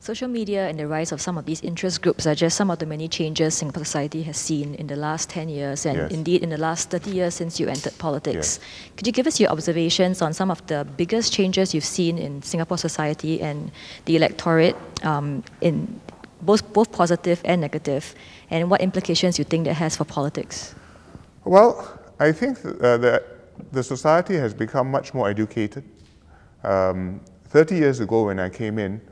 Social media and the rise of some of these interest groups are just some of the many changes Singapore society has seen in the last 10 years and Yes. indeed in the last 30 years since you entered politics. Yes. Could you give us your observations on some of the biggest changes you've seen in Singapore society and the electorate, in both positive and negative, and what implications you think that has for politics? Well, I think that the society has become much more educated. 30 years ago when I came in,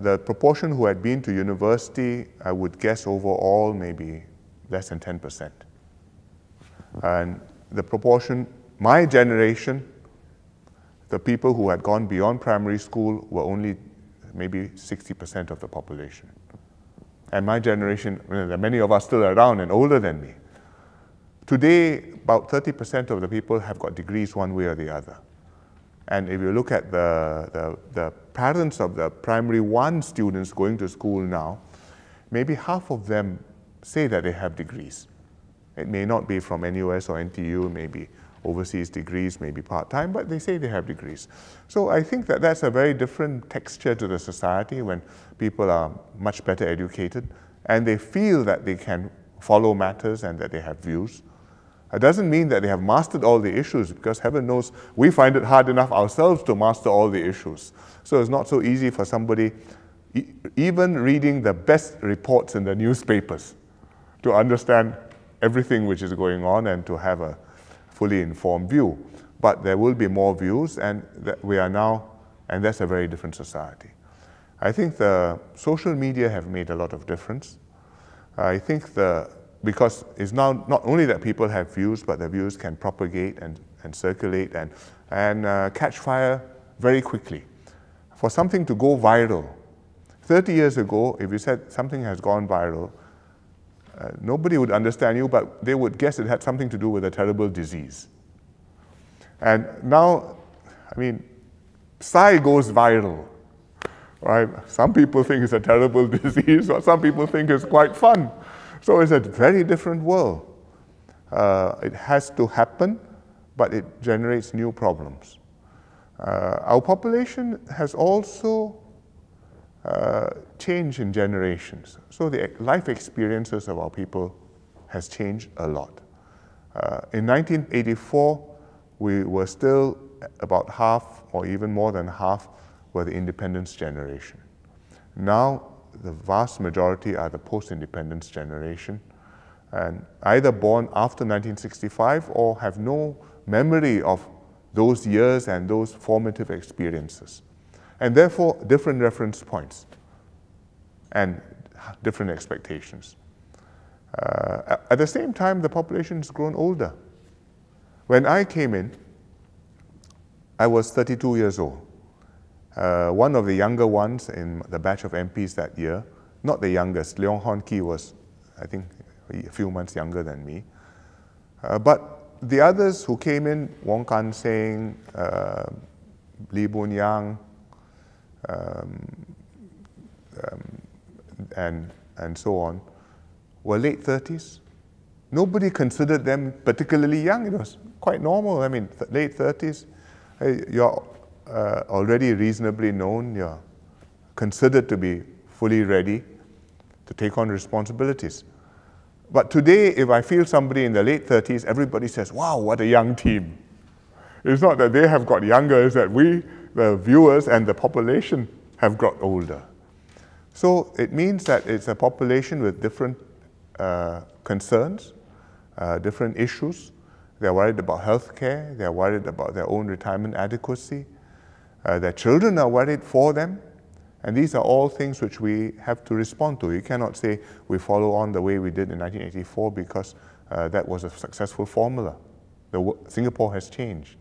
the proportion who had been to university, I would guess overall maybe less than 10%. And the proportion, my generation, the people who had gone beyond primary school were only maybe 60% of the population. And my generation, many of us still around and older than me. Today, about 30% of the people have got degrees one way or the other. And if you look at the parents of the primary one students going to school now, maybe half of them say that they have degrees. It may not be from NUS or NTU, maybe overseas degrees, maybe part-time, but they say they have degrees. So I think that that's a very different texture to the society when people are much better educated and they feel that they can follow matters and that they have views. It doesn't mean that they have mastered all the issues, because heaven knows we find it hard enough ourselves to master all the issues. So it's not so easy for somebody, even reading the best reports in the newspapers, to understand everything which is going on and to have a fully informed view. But there will be more views, and that we are now, and that's a very different society. I think the social media have made a lot of difference. I think because it's now not only that people have views, but the views can propagate and circulate and catch fire very quickly. For something to go viral, 30 years ago, if you said something has gone viral, nobody would understand you, but they would guess it had something to do with a terrible disease. And now, I mean, Psy goes viral, right? Some people think it's a terrible disease, or some people think it's quite fun. So it's a very different world. It has to happen, but it generates new problems. Our population has also changed in generations. So the life experiences of our people has changed a lot. In 1984, we were still about half, or even more than half, were the independence generation. Now, the vast majority are the post-independence generation, and either born after 1965 or have no memory of those years and those formative experiences. And therefore, different reference points and different expectations. At the same time, the population has grown older. When I came in, I was 32 years old. One of the younger ones in the batch of MPs that year, not the youngest, Leong Hon Kee was, I think, a few months younger than me. But the others who came in, Wong Kan Seng, Lee Boon Yang, and so on, were late 30s. Nobody considered them particularly young. It was quite normal. I mean, late 30s, you're already reasonably known, you're considered to be fully ready to take on responsibilities. But today, if I feel somebody in the late 30s, everybody says, wow, what a young team. It's not that they have got younger, it's that we, the viewers and the population, have got older. So it means that it's a population with different concerns, different issues. They're worried about healthcare, they're worried about their own retirement adequacy. Their children are worried for them, and these are all things which we have to respond to. You cannot say we follow on the way we did in 1984 because that was a successful formula. Singapore has changed.